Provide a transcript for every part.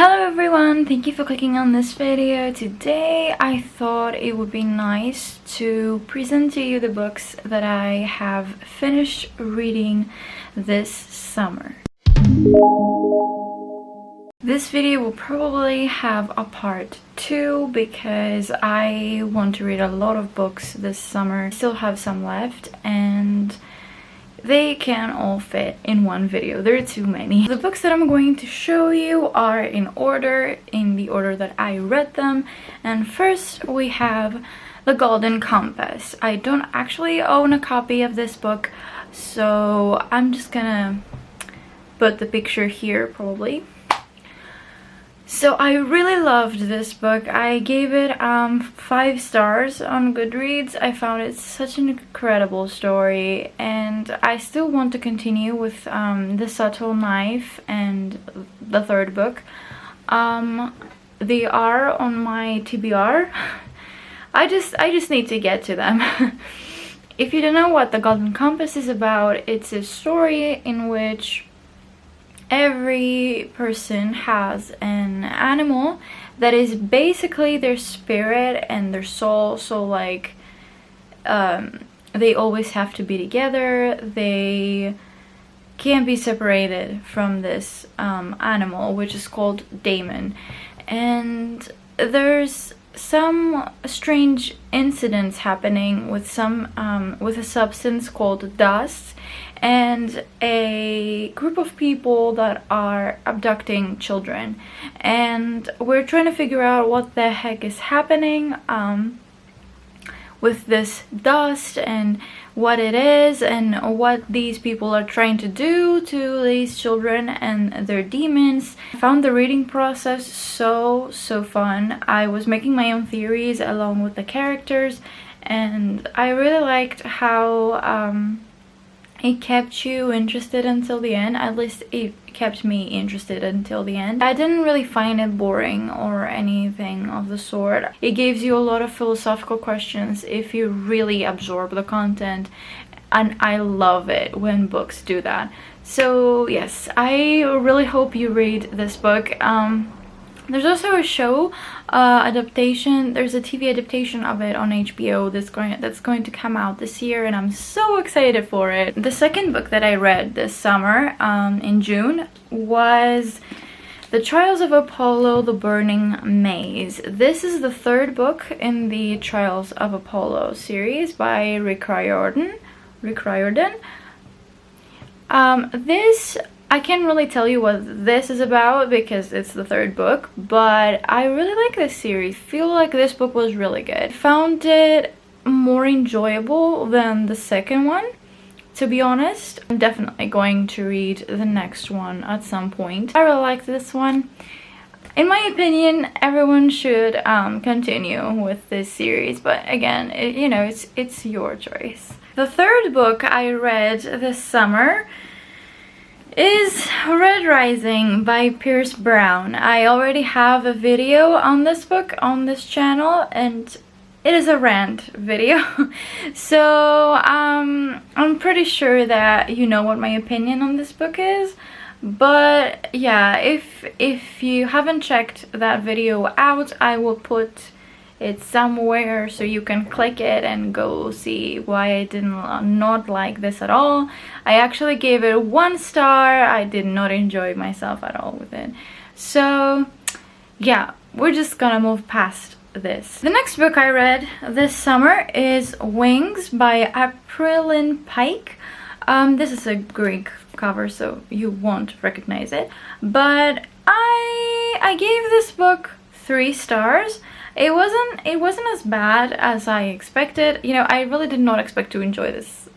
Hello everyone, thank you for clicking on this video. Today I thought it would be nice to present to you the books that I have finished reading this summer. This video will probably have a part 2 because I want to read a lot of books this summer. I still have some left and they can't all fit in one video. There are too many. The books that I'm going to show you are in the order that I read them. And first we have The Golden Compass. I don't actually own a copy of this book, so I'm just gonna put the picture here probably. So I really loved this book. I gave it 5 stars on Goodreads. I found it such an incredible story and I still want to continue with The Subtle Knife and the third book. They are on my TBR. I just need to get to them. If you don't know what The Golden Compass is about, it's a story in which every person has an animal that is basically their spirit and their soul, so like they always have to be together. They can't be separated from this animal, which is called Damon. And there's some strange incidents happening with with a substance called dust and a group of people that are abducting children, and we're trying to figure out what the heck is happening with this dust and what it is and what these people are trying to do to these children and their demons. I found the reading process so fun. I was making my own theories along with the characters, and I really liked how it kept you interested until the end. At least it kept me interested until the end. I didn't really find it boring or anything of the sort. It gives you a lot of philosophical questions if you really absorb the content, and I love it when books do that. So yes, I really hope you read this book. There's also a show adaptation. There's a TV adaptation of it on HBO that's going to come out this year, and I'm so excited for it. The second book that I read this summer in June was The Trials of Apollo, The Burning Maze. This is the third book in the Trials of Apollo series by Rick Riordan. I can't really tell you what this is about because it's the third book, but I really like this series. I feel like this book was really good. I found it more enjoyable than the second one, to be honest. I'm definitely going to read the next one at some point. I really like this one. In my opinion, everyone should continue with this series, but again, it's your choice. The third book I read this summer is Red Rising by Pierce Brown. I already have a video on this book on this channel, and it is a rant video. So I'm pretty sure that you know what my opinion on this book is. But yeah, if you haven't checked that video out, I will put it somewhere so you can click it and go see why I did not like this at all. I actually gave it 1 star. I did not enjoy myself at all with it. So yeah, we're just gonna move past this. The next book I read this summer is Wings by Aprilyn Pike. This is a Greek cover, so you won't recognize it, but I gave this book 3 stars. It wasn't as bad as I expected. I really did not expect to enjoy this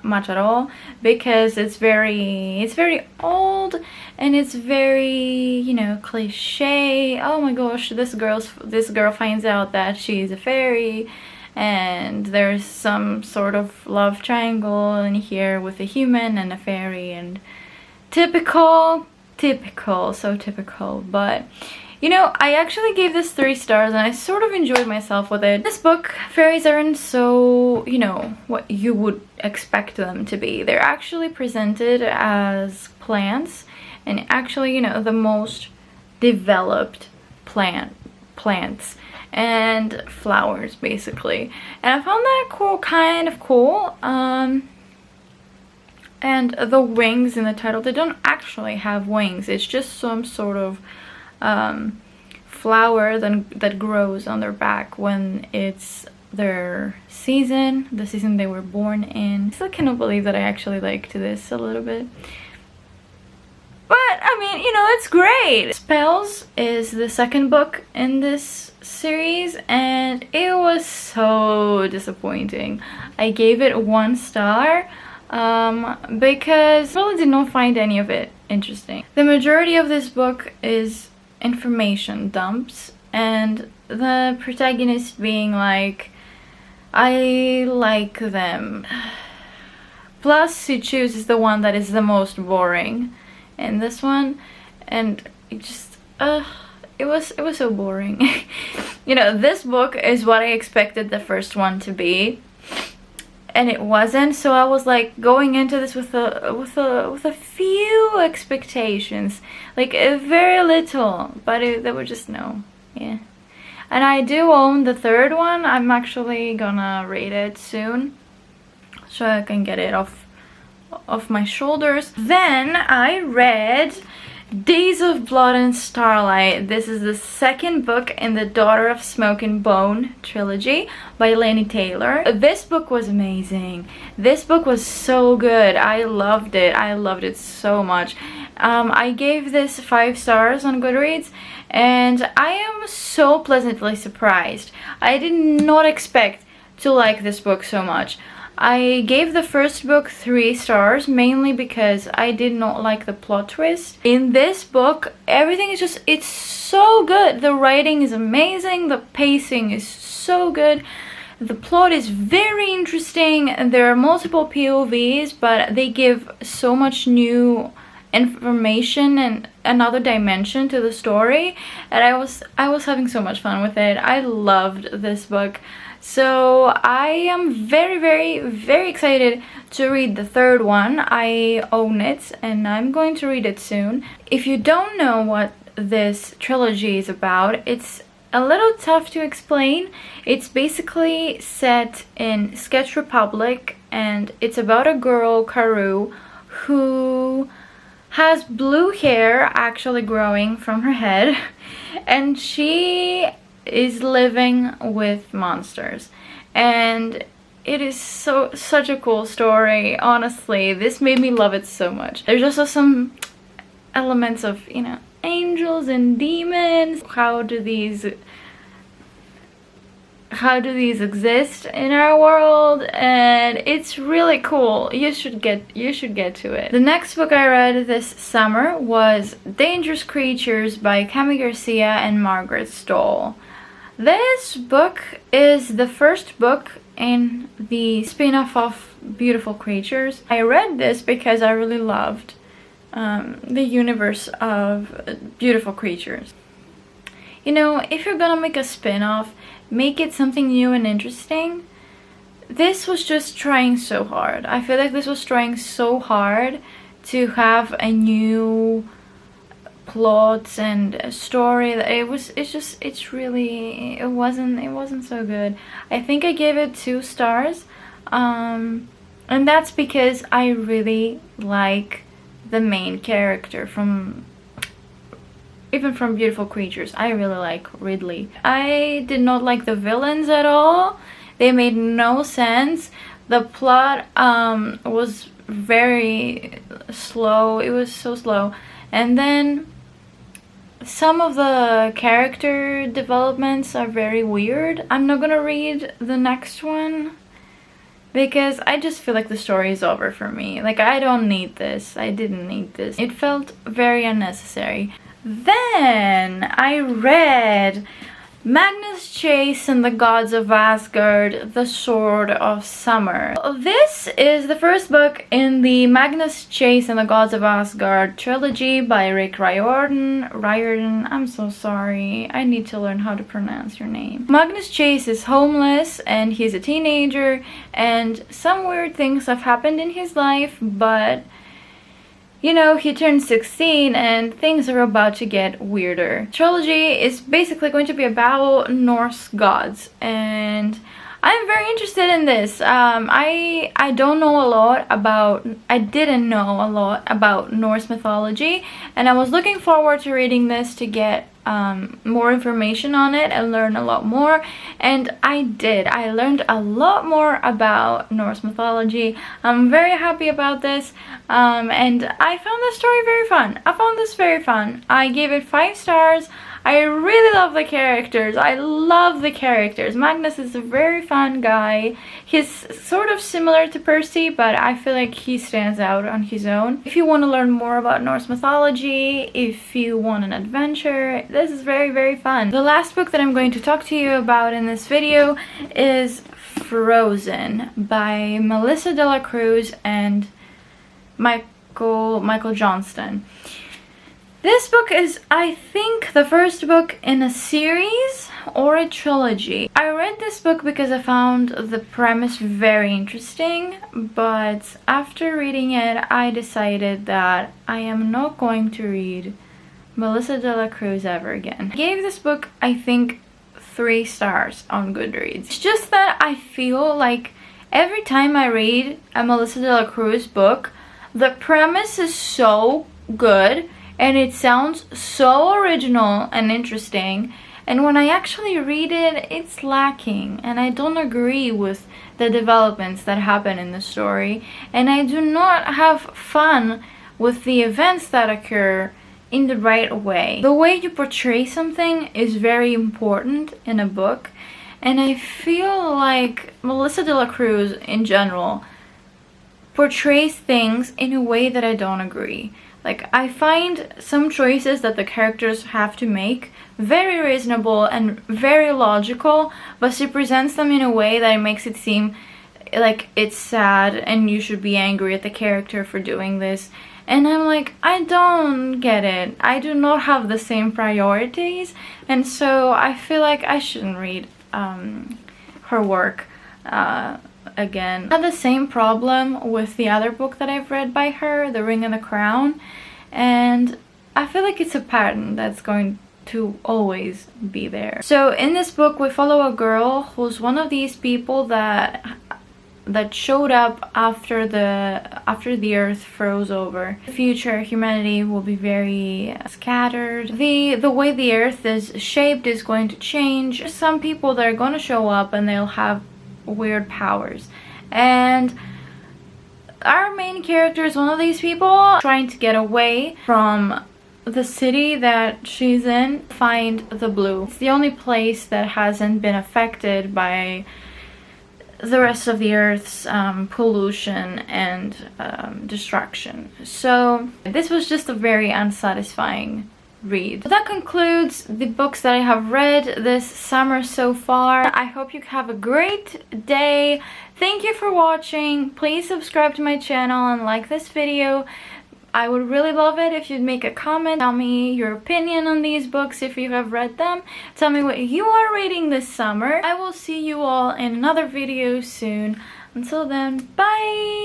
much at all because it's very old and it's very, cliche. Oh my gosh, this girl finds out that she's a fairy and there's some sort of love triangle in here with a human and a fairy, and typical, so typical. But I actually gave this 3 stars and I sort of enjoyed myself with it. This book, fairies aren't so, what you would expect them to be. They're actually presented as plants, and actually, the most developed plants and flowers, basically. And I found that cool, kind of cool. And the wings in the title, they don't actually have wings. It's just some sort of flower that grows on their back when it's their season, the season they were born in. I still cannot believe that I actually liked this a little bit. But, I mean, you know, it's great. Spells is the second book in this series, and it was so disappointing. I gave it 1 star because I really did not find any of it interesting. The majority of this book is information dumps, and the protagonist being like, I like them. Plus, she chooses the one that is the most boring in this one, and it just it was so boring. You know, this book is what I expected the first one to be, and it wasn't. So I was like going into this with a few expectations, like very little, but they were just no. Yeah. And I do own the third one. I'm actually gonna read it soon so I can get it off my shoulders. Then I read Days of Blood and Starlight. This is the second book in the Daughter of Smoke and Bone trilogy by Laini Taylor. This book was amazing. This book was so good. I loved it. I loved it so much. I gave this 5 stars on Goodreads, and I am so pleasantly surprised. I did not expect to like this book so much. I gave the first book 3 stars, mainly because I did not like the plot twist. In this book, everything is just, it's so good. The writing is amazing, the pacing is so good, the plot is very interesting, and there are multiple POVs, but they give so much new information and another dimension to the story, and I was having so much fun with it. I loved this book. So I am very, very, very excited to read the third one. I own it and I'm going to read it soon. If you don't know what this trilogy is about, it's a little tough to explain. It's basically set in Sketch Republic, and it's about a girl, Karu, who has blue hair actually growing from her head, and she is living with monsters, and it is such a cool story. Honestly, this made me love it so much. There's also some elements of, you know, angels and demons. How do these exist in our world? And it's really cool. You should get to it. The next book I read this summer was Dangerous Creatures by Cami Garcia and Margaret Stoll. This book is the first book in the spin-off of Beautiful Creatures. I read this because I really loved the universe of Beautiful Creatures. You know, if you're gonna make a spin-off, make it something new and interesting. This was just trying so hard. I feel like this was trying so hard to have a new plot and a story that it wasn't so good. I think I gave it 2 stars, and that's because I really like the main character from Beautiful Creatures. I really like Ridley. I did not like the villains at all. They made no sense. The plot was very slow. It was so slow. And then some of the character developments are very weird. I'm not gonna read the next one because I just feel like the story is over for me. Like, I don't need this. I didn't need this. It felt very unnecessary. Then I read Magnus Chase and the Gods of Asgard, The Sword of Summer. This is the first book in the Magnus Chase and the Gods of Asgard trilogy by Rick Riordan. I'm so sorry. I need to learn how to pronounce your name. Magnus Chase is homeless and he's a teenager, and some weird things have happened in his life, but you know, he turned 16 and things are about to get weirder. Trilogy is basically going to be about Norse gods, and I'm very interested in this. I don't know a lot about, I didn't know a lot about Norse mythology, and I was looking forward to reading this to get more information on it and learn a lot more, and I did. I learned a lot more about Norse mythology. I'm very happy about this, and I found this story very fun. I found this very fun. I gave it 5 stars. I really love the characters. I love the characters. Magnus is a very fun guy. He's sort of similar to Percy, but I feel like he stands out on his own. If you want to learn more about Norse mythology, if you want an adventure, this is very, very fun. The last book that I'm going to talk to you about in this video is Frozen by Melissa de la Cruz and Michael Johnston. This book is, I think, the first book in a series or a trilogy. I read this book because I found the premise very interesting, but after reading it, I decided that I am not going to read Melissa de la Cruz ever again. I gave this book, I think, 3 stars on Goodreads. It's just that I feel like every time I read a Melissa de la Cruz book, the premise is so good and it sounds so original and interesting, and when I actually read it, it's lacking, and I don't agree with the developments that happen in the story, and I do not have fun with the events that occur in the right way. The way you portray something is very important in a book, and I feel like Melissa de la Cruz in general portrays things in a way that I don't agree. Like, I find some choices that the characters have to make very reasonable and very logical, but she presents them in a way that makes it seem like it's sad and you should be angry at the character for doing this. And I'm like, I don't get it. I do not have the same priorities, and so I feel like I shouldn't read her work again. I had the same problem with the other book that I've read by her, The Ring and the Crown, and I feel like it's a pattern that's going to always be there. So in this book we follow a girl who's one of these people that showed up after the earth froze over. In the future, humanity will be very scattered. The way the earth is shaped is going to change. There's some people that are going to show up and they'll have weird powers, and our main character is one of these people trying to get away from the city that she's in, find the blue. It's the only place that hasn't been affected by the rest of the earth's pollution and destruction. So this was just a very unsatisfying read. That concludes the books that I have read this summer so far. I hope you have a great day. Thank you for watching. Please subscribe to my channel and like this video. I would really love it if you'd make a comment. Tell me your opinion on these books if you have read them. Tell me what you are reading this summer. I will see you all in another video soon. Until then, bye!